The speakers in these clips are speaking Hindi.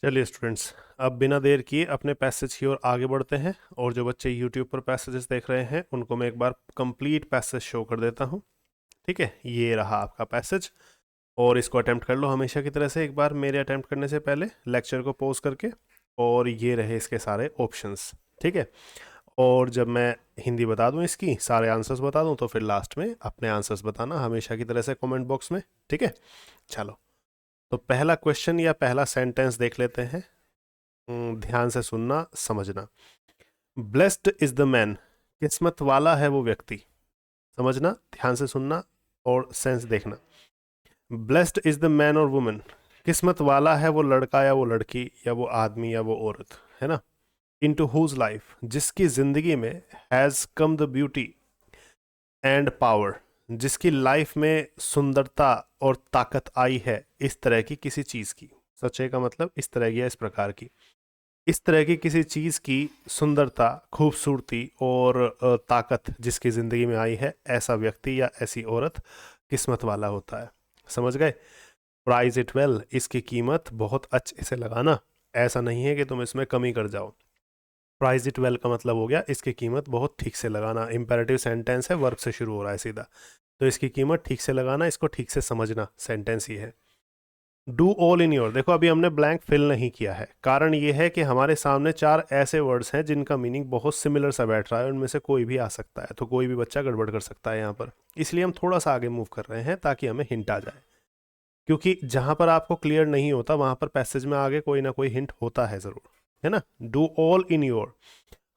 चलिए स्टूडेंट्स, अब बिना देर किए अपने पैसेज की ओर आगे बढ़ते हैं। और जो बच्चे यूट्यूब पर पैसेजेस देख रहे हैं उनको मैं एक बार कंप्लीट पैसेज शो कर देता हूँ। ठीक है, ये रहा आपका पैसेज और इसको अटेम्प्ट कर लो हमेशा की तरह से एक बार मेरे अटेम्प्ट करने से पहले लेक्चर को पॉज करके। और ये रहे इसके सारे ऑप्शंस। ठीक है, और जब मैं हिंदी बता दूं, इसकी सारे आंसर्स बता दूं, तो फिर लास्ट में अपने आंसर्स बताना हमेशा की तरह से कमेंट बॉक्स में। ठीक है, चलो तो पहला क्वेश्चन या पहला सेंटेंस देख लेते हैं। ध्यान से सुनना, समझना। ब्लेस्ड इज द मैन, किस्मत वाला है वो व्यक्ति। समझना, ध्यान से सुनना और सेंस देखना। ब्लेस्ड इज द मैन और वुमन, किस्मत वाला है वो लड़का या वो लड़की या वो आदमी या वो औरत, है ना। इनटू हुज लाइफ, जिसकी जिंदगी में has come the beauty and power, जिसकी लाइफ में सुंदरता और ताकत आई है इस तरह की किसी चीज की। सच्चे का मतलब इस तरह की या इस प्रकार की, इस तरह की किसी चीज़ की सुंदरता, खूबसूरती और ताकत जिसकी ज़िंदगी में आई है, ऐसा व्यक्ति या ऐसी औरत किस्मत वाला होता है। समझ गए। प्राइज इट वेल, इसकी कीमत बहुत अच्छे से लगाना। ऐसा नहीं है कि तुम इसमें कमी कर जाओ। प्राइज इट वेल का मतलब हो गया इसकी कीमत बहुत ठीक से लगाना। इंपेरेटिव सेंटेंस है, वर्ब से शुरू हो रहा है सीधा, तो इसकी कीमत ठीक से लगाना, इसको ठीक से समझना, सेंटेंस ही है। डू ऑल इन योर, देखो अभी हमने ब्लैंक फिल नहीं किया है। कारण ये है कि हमारे सामने चार ऐसे वर्ड्स हैं जिनका मीनिंग बहुत सिमिलर सा बैठ रहा है, उनमें से कोई भी आ सकता है, तो कोई भी बच्चा गड़बड़ कर सकता है यहाँ पर। इसलिए हम थोड़ा सा आगे मूव कर रहे हैं ताकि हमें हिंट आ जाए, क्योंकि जहाँ पर आपको क्लियर नहीं होता वहाँ पर पैसेज में आगे कोई ना कोई हिंट होता है ज़रूर, है ना। डू ऑल इन योर,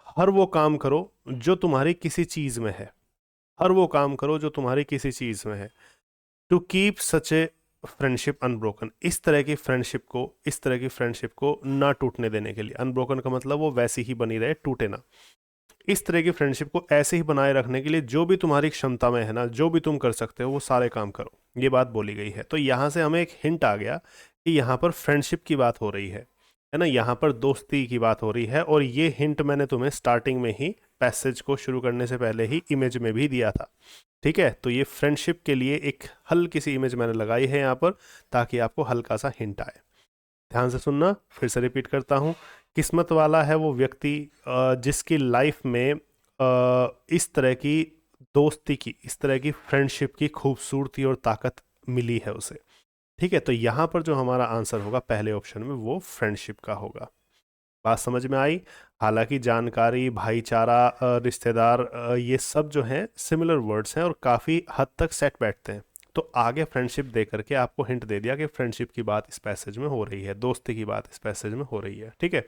हर वो काम करो जो तुम्हारी किसी चीज़ में है। हर वो काम करो जो तुम्हारी किसी चीज़ में है। To keep such a friendship unbroken, इस तरह की फ्रेंडशिप को, इस तरह की फ्रेंडशिप को ना टूटने देने के लिए। अनब्रोकन का मतलब वो वैसी ही बनी रहे, टूटे ना। इस तरह की फ्रेंडशिप को ऐसे ही बनाए रखने के लिए जो भी तुम्हारी क्षमता में है ना, जो भी तुम कर सकते हो वो सारे काम करो, ये बात बोली गई है। तो यहाँ से हमें एक हिंट आ गया कि यहाँ पर फ्रेंडशिप की बात हो रही है ना, यहाँ पर दोस्ती की बात हो रही है। और ये हिंट मैंने तुम्हें स्टार्टिंग में ही, पैसेज को शुरू करने से पहले ही इमेज में भी दिया था। ठीक है, तो ये फ्रेंडशिप के लिए एक हल्की सी इमेज मैंने लगाई है यहाँ पर, ताकि आपको हल्का सा हिंट आए। ध्यान से सुनना, फिर से रिपीट करता हूँ। किस्मत वाला है वो व्यक्ति जिसकी लाइफ में इस तरह की दोस्ती की, इस तरह की फ्रेंडशिप की खूबसूरती और ताकत मिली है उसे। ठीक है, तो यहाँ पर जो हमारा आंसर होगा पहले ऑप्शन में, वो फ्रेंडशिप का होगा। बात समझ में आई। हालांकि जानकारी, भाईचारा, रिश्तेदार, ये सब जो हैं सिमिलर वर्ड्स हैं और काफ़ी हद तक सेट बैठते हैं। तो आगे फ्रेंडशिप दे करके आपको हिंट दे दिया कि फ्रेंडशिप की बात इस पैसेज में हो रही है, दोस्ती की बात इस पैसेज में हो रही है। ठीक है।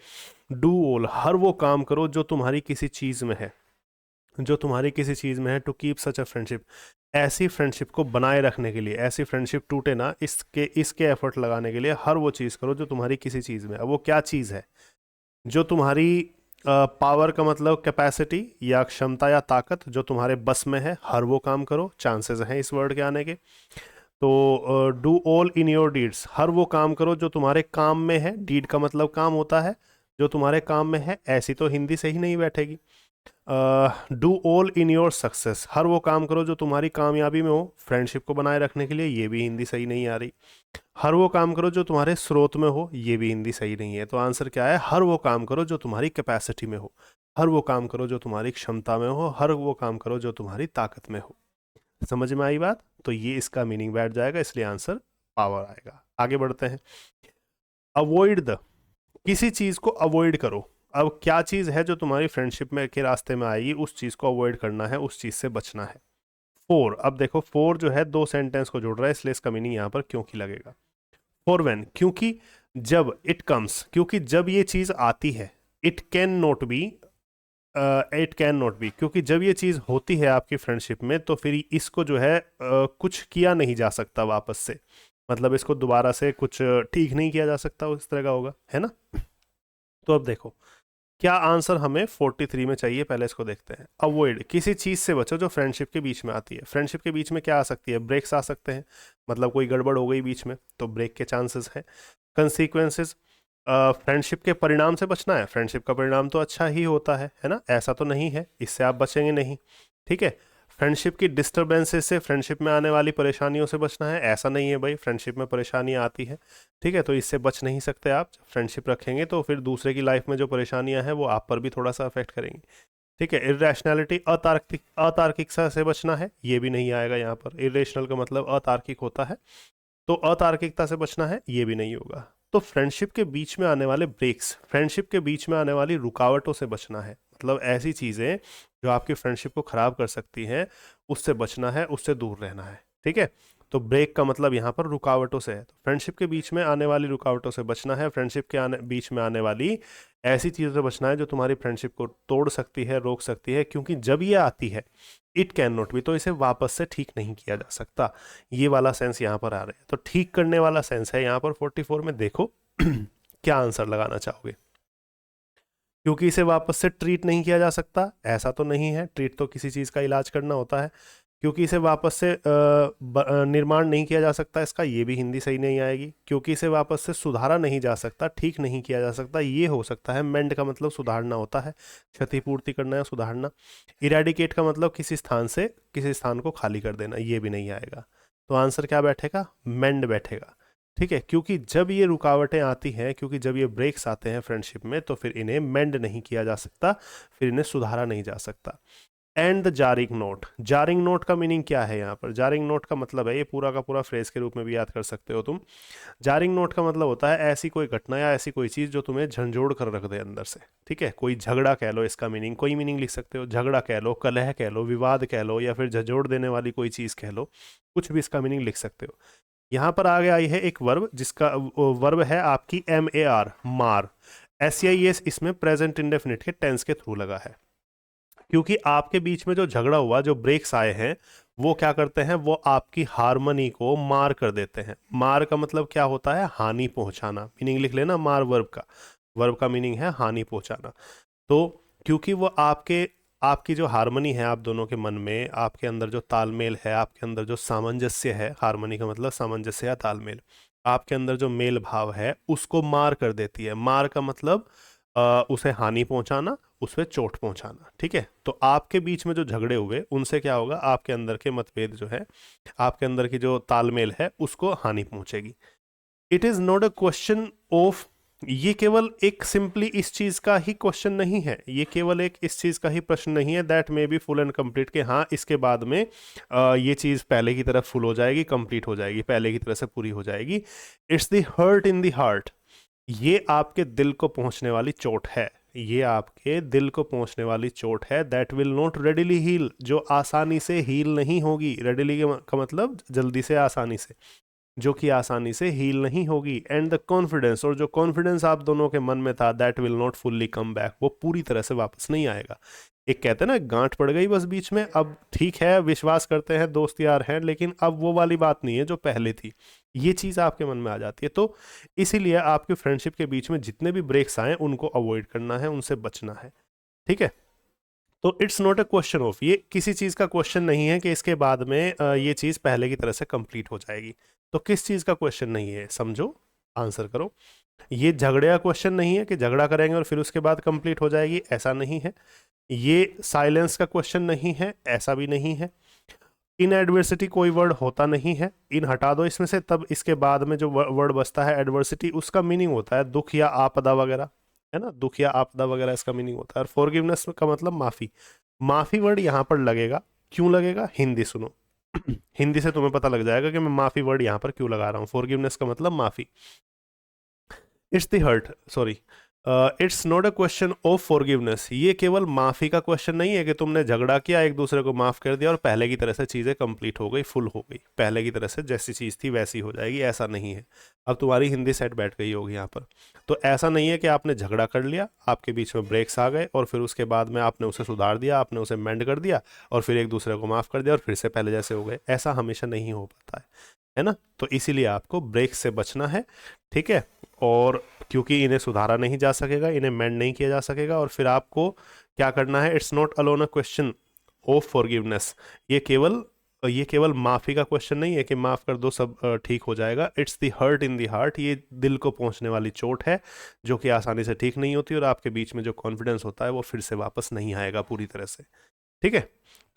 डू ऑल, हर वो काम करो जो तुम्हारी किसी चीज़ में है, जो तुम्हारी किसी चीज़ में है। To keep such a friendship, ऐसी फ्रेंडशिप को बनाए रखने के लिए, ऐसी फ्रेंडशिप टूटे ना, इसके इसके एफर्ट लगाने के लिए हर वो चीज़ करो जो तुम्हारी किसी चीज़ में है। वो क्या चीज़ है? जो तुम्हारी पावर का मतलब कैपेसिटी या क्षमता या ताकत जो तुम्हारे बस में है, हर वो काम करो। चांसेस हैं इस वर्ड के आने के। तो do all in your deeds, हर वो काम करो जो तुम्हारे काम में है। डीड का मतलब काम होता है, जो तुम्हारे काम में है। ऐसी तो हिंदी सही नहीं बैठेगी। Do all in your success, हर वो काम करो जो तुम्हारी कामयाबी में हो, फ्रेंडशिप को बनाए रखने के लिए। ये भी हिंदी सही नहीं आ रही। हर वो काम करो जो तुम्हारे स्रोत में हो, ये भी हिंदी सही नहीं है। तो आंसर क्या है? हर वो काम करो जो तुम्हारी कैपेसिटी में हो, हर वो काम करो जो तुम्हारी क्षमता में हो, हर वो काम करो जो तुम्हारी ताकत में हो। समझ में आई बात? तो ये इसका मीनिंग बैठ जाएगा, इसलिए आंसर पावर आएगा। आगे बढ़ते हैं। अवॉइड द, किसी चीज को अवॉइड करो। अब क्या चीज है जो तुम्हारी फ्रेंडशिप में के रास्ते में आएगी, उस चीज को अवॉइड करना है, उस चीज से बचना है। फोर, अब देखो फोर जो है दो सेंटेंस को जोड़ रहा है, इसलिए इसका मीनिंग यहां पर क्योंकि लगेगा। फॉर व्हेन, क्योंकि जब। इट कम्स, क्योंकि जब ये चीज आती है। It can not be, it can not be, क्योंकि जब ये चीज होती है आपकी फ्रेंडशिप में, तो फिर इसको जो है कुछ किया नहीं जा सकता वापस से। मतलब इसको दोबारा से कुछ ठीक नहीं किया जा सकता, उस तरह का होगा, है ना। तो अब देखो क्या आंसर हमें 43 में चाहिए, पहले इसको देखते हैं। अवॉइड, किसी चीज से बचो जो फ्रेंडशिप के बीच में आती है। फ्रेंडशिप के बीच में क्या आ सकती है? ब्रेक्स आ सकते हैं, मतलब कोई गड़बड़ हो गई बीच में तो ब्रेक के चांसेस हैं। कंसिक्वेंसेस, फ्रेंडशिप के परिणाम से बचना है। फ्रेंडशिप का परिणाम तो अच्छा ही होता है ना, ऐसा तो नहीं है, इससे आप बचेंगे नहीं। ठीक है। फ्रेंडशिप की डिस्टर्बेंसेस से, फ्रेंडशिप में आने वाली परेशानियों से बचना है, ऐसा नहीं है भाई फ्रेंडशिप में परेशानियाँ आती है, ठीक है, तो इससे बच नहीं सकते आप। फ्रेंडशिप रखेंगे तो फिर दूसरे की लाइफ में जो परेशानियाँ हैं वो आप पर भी थोड़ा सा अफेक्ट करेंगी, ठीक है। इरेशनैलिटी, अतार्किकता से बचना है, ये भी नहीं आएगा यहाँ पर। इरेशनल का मतलब अतार्किक होता है, तो अतार्किकता से बचना है, ये भी नहीं होगा। तो फ्रेंडशिप के बीच में आने वाले ब्रेक्स, फ्रेंडशिप के बीच में आने वाली रुकावटों से बचना है, मतलब ऐसी चीज़ें जो आपकी फ्रेंडशिप को ख़राब कर सकती हैं, उससे बचना है, उससे दूर रहना है, ठीक है। तो ब्रेक का मतलब यहाँ पर रुकावटों से है, तो फ्रेंडशिप के बीच में आने वाली रुकावटों से बचना है, फ्रेंडशिप के बीच में आने वाली ऐसी चीज़ों से बचना है जो तुम्हारी फ्रेंडशिप को तोड़ सकती है, रोक सकती है, क्योंकि जब ये आती है, इट कैन नॉट बी, तो इसे वापस से ठीक नहीं किया जा सकता। ये वाला सेंस यहाँ पर आ रहा है, तो ठीक करने वाला सेंस है यहाँ पर 44 में। देखो क्या आंसर लगाना चाहोगे, क्योंकि इसे वापस से ट्रीट नहीं किया जा सकता, ऐसा तो नहीं है, ट्रीट तो किसी चीज़ का इलाज करना होता है। क्योंकि इसे वापस से निर्माण नहीं किया जा सकता, इसका ये भी हिंदी सही नहीं आएगी। क्योंकि इसे वापस से सुधारा नहीं जा सकता, ठीक नहीं किया जा सकता, ये हो सकता है। मेंड का मतलब सुधारना होता है, क्षतिपूर्ति करना या सुधारना। इरेडिकेट का मतलब किसी स्थान से किसी स्थान को खाली कर देना, ये भी नहीं आएगा। तो आंसर क्या बैठेगा, मेंड बैठेगा, ठीक है। क्योंकि जब ये रुकावटें आती हैं, क्योंकि जब ये ब्रेक्स आते हैं फ्रेंडशिप में, तो फिर इन्हें मेंड नहीं किया जा सकता, फिर इन्हें सुधारा नहीं जा सकता। And the jarring note, jarring note का मीनिंग क्या है यहाँ पर, जारिंग नोट का मतलब है, ये पूरा का पूरा फ्रेज के रूप में भी याद कर सकते हो तुम। जारिंग नोट का मतलब होता है ऐसी कोई घटना या ऐसी कोई चीज़ जो तुम्हें झंझोड़ कर रख दे अंदर से, ठीक है। कोई झगड़ा कह लो, इसका मीनिंग कोई मीनिंग लिख सकते हो, झगड़ा कह लो, कलह कह लो, विवाद कह लो, या फिर झंझोड़ देने वाली कोई चीज़ कह लो, कुछ भी इसका मीनिंग लिख सकते हो। यहाँ पर आगे आई है एक वर्ब, जिसका वर्ब है आपकी MAR, मार। SEIS इसमें प्रेजेंट इंडेफिनिट के टेंस के थ्रू लगा है, क्योंकि आपके बीच में जो झगड़ा हुआ, जो ब्रेक्स आए हैं, वो क्या करते हैं, वो आपकी हारमोनी को मार कर देते हैं। मार का मतलब क्या होता है, हानि पहुंचाना, मीनिंग लिख लेना मार वर्ब का मीनिंग है हानि पहुंचाना। तो क्योंकि वो आपकी जो हारमोनी है आप दोनों के मन में, आपके अंदर जो तालमेल है, आपके अंदर जो सामंजस्य है, हारमोनी का मतलब सामंजस्य या तालमेल, आपके अंदर जो मेल भाव है, उसको मार कर देती है। मार का मतलब उसे हानि पहुंचाना, उस पर चोट पहुंचाना, ठीक है। तो आपके बीच में जो झगड़े हुए, उनसे क्या होगा, आपके अंदर के मतभेद जो है, आपके अंदर की जो तालमेल है, उसको हानि पहुंचेगी। It is not a question of, ये केवल एक सिंपली इस चीज का ही क्वेश्चन नहीं है, ये केवल एक इस चीज का ही प्रश्न नहीं है, that may be full and complete, के हाँ इसके बाद में ये चीज पहले की तरह फुल हो जाएगी, कंप्लीट हो जाएगी, पहले की तरह से पूरी हो जाएगी। It's the hurt in the heart, ये आपके दिल को पहुंचने वाली चोट है, ये आपके दिल को पहुंचने वाली चोट है। That will not readily heal, जो आसानी से हील नहीं होगी। रेडिली का मतलब जल्दी से, आसानी से, जो कि आसानी से हील नहीं होगी। एंड द कॉन्फिडेंस, और जो कॉन्फिडेंस आप दोनों के मन में था, that will not fully come back, वो पूरी तरह से वापस नहीं आएगा। एक कहते हैं ना, गांठ पड़ गई बस बीच में, अब ठीक है, विश्वास करते हैं, दोस्त यार हैं, लेकिन अब वो वाली बात नहीं है जो पहले थी। ये चीज़ आपके मन में आ जाती है। तो इसीलिए आपकी फ्रेंडशिप के बीच में जितने भी ब्रेक्स आए, उनको अवॉइड करना है, उनसे बचना है, ठीक है। तो it's not a question of, ये किसी चीज़ का क्वेश्चन नहीं है कि इसके बाद में ये चीज़ पहले की तरह से कंप्लीट हो जाएगी। तो किस चीज़ का क्वेश्चन नहीं है, समझो, आंसर करो। ये झगड़े का क्वेश्चन नहीं है कि झगड़ा करेंगे और फिर उसके बाद कंप्लीट हो जाएगी, ऐसा नहीं है। ये साइलेंस का क्वेश्चन नहीं है, ऐसा भी नहीं है। इन एडवर्सिटी कोई वर्ड होता नहीं है, इन हटा दो इसमें से, तब इसके बाद में जो वर्ड बचता है एडवर्सिटी, उसका मीनिंग होता है दुख या आपदा वगैरह, है ना, दुख या आपदा वगैरह इसका मीनिंग होता है। और फॉरगिवनेस का मतलब माफ़ी, माफ़ी वर्ड यहाँ पर लगेगा, क्यों लगेगा, हिंदी सुनो हिंदी से तुम्हें पता लग जाएगा कि मैं माफ़ी वर्ड यहाँ पर क्यों लगा रहा हूँ। फॉरगिवनेस का मतलब माफ़ी। It's the hurt, sorry, it's not a question of forgiveness, ये केवल माफ़ी का क्वेश्चन नहीं है कि तुमने झगड़ा किया, एक दूसरे को माफ़ कर दिया और पहले की तरह से चीज़ें कंप्लीट हो गई, फुल हो गई, पहले की तरह से जैसी चीज़ थी वैसी हो जाएगी, ऐसा नहीं है। अब तुम्हारी हिंदी सेट बैठ गई होगी यहाँ पर। तो ऐसा नहीं है कि आपने झगड़ा कर लिया, आपके बीच में ब्रेक्स आ गए और फिर उसके बाद में आपने उसे सुधार दिया, आपने उसे मेंड कर दिया और फिर एक दूसरे को माफ़ कर दिया और फिर से पहले जैसे हो गए, ऐसा हमेशा नहीं हो पाता है ना। तो इसीलिए आपको ब्रेक्स से बचना है, ठीक है। और क्योंकि इन्हें सुधारा नहीं जा सकेगा, इन्हें मेंड नहीं किया जा सकेगा, और फिर आपको क्या करना है, it's not alone a question of forgiveness, ये केवल माफ़ी का क्वेश्चन नहीं है कि माफ़ कर दो सब ठीक हो जाएगा। It's the hurt in the heart, ये दिल को पहुंचने वाली चोट है जो कि आसानी से ठीक नहीं होती, और आपके बीच में जो कॉन्फिडेंस होता है वो फिर से वापस नहीं आएगा पूरी तरह से। ठीक है,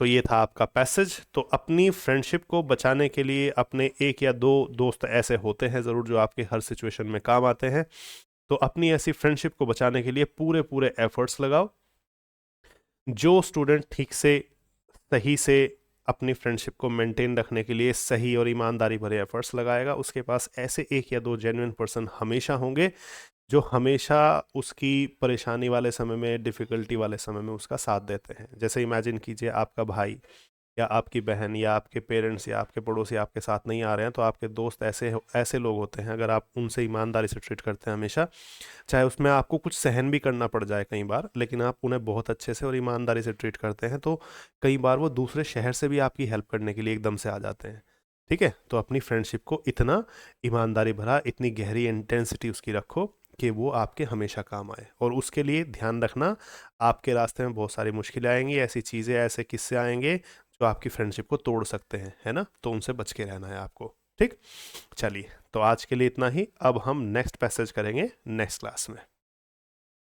तो ये था आपका पैसेज। तो अपनी फ्रेंडशिप को बचाने के लिए अपने एक या दो दोस्त ऐसे होते हैं ज़रूर जो आपके हर सिचुएशन में काम आते हैं। तो अपनी ऐसी फ्रेंडशिप को बचाने के लिए पूरे पूरे एफर्ट्स लगाओ। जो स्टूडेंट ठीक से सही से अपनी फ्रेंडशिप को मेंटेन रखने के लिए सही और ईमानदारी भरे एफर्ट्स लगाएगा, उसके पास ऐसे एक या दो जेन्युइन पर्सन हमेशा होंगे जो हमेशा उसकी परेशानी वाले समय में, डिफ़िकल्टी वाले समय में उसका साथ देते हैं। जैसे इमेजिन कीजिए आपका भाई या आपकी बहन या आपके पेरेंट्स या आपके पड़ोसी आपके साथ नहीं आ रहे हैं, तो आपके दोस्त ऐसे ऐसे लोग होते हैं, अगर आप उनसे ईमानदारी से ट्रीट करते हैं हमेशा, चाहे उसमें आपको कुछ सहन भी करना पड़ जाए कई बार, लेकिन आप उन्हें बहुत अच्छे से और ईमानदारी से ट्रीट करते हैं, तो कई बार वो दूसरे शहर से भी आपकी हेल्प करने के लिए एकदम से आ जाते हैं। ठीक है, तो अपनी फ्रेंडशिप को इतना ईमानदारी भरा, इतनी गहरी इंटेंसिटी उसकी रखो कि वो आपके हमेशा काम आए। और उसके लिए ध्यान रखना, आपके रास्ते में बहुत सारी मुश्किलें आएंगी, ऐसी चीज़ें, ऐसे किस्से आएंगे जो आपकी फ्रेंडशिप को तोड़ सकते हैं, है ना, तो उनसे बच के रहना है आपको। ठीक, चलिए, तो आज के लिए इतना ही। अब हम नेक्स्ट पैसेज करेंगे नेक्स्ट क्लास में।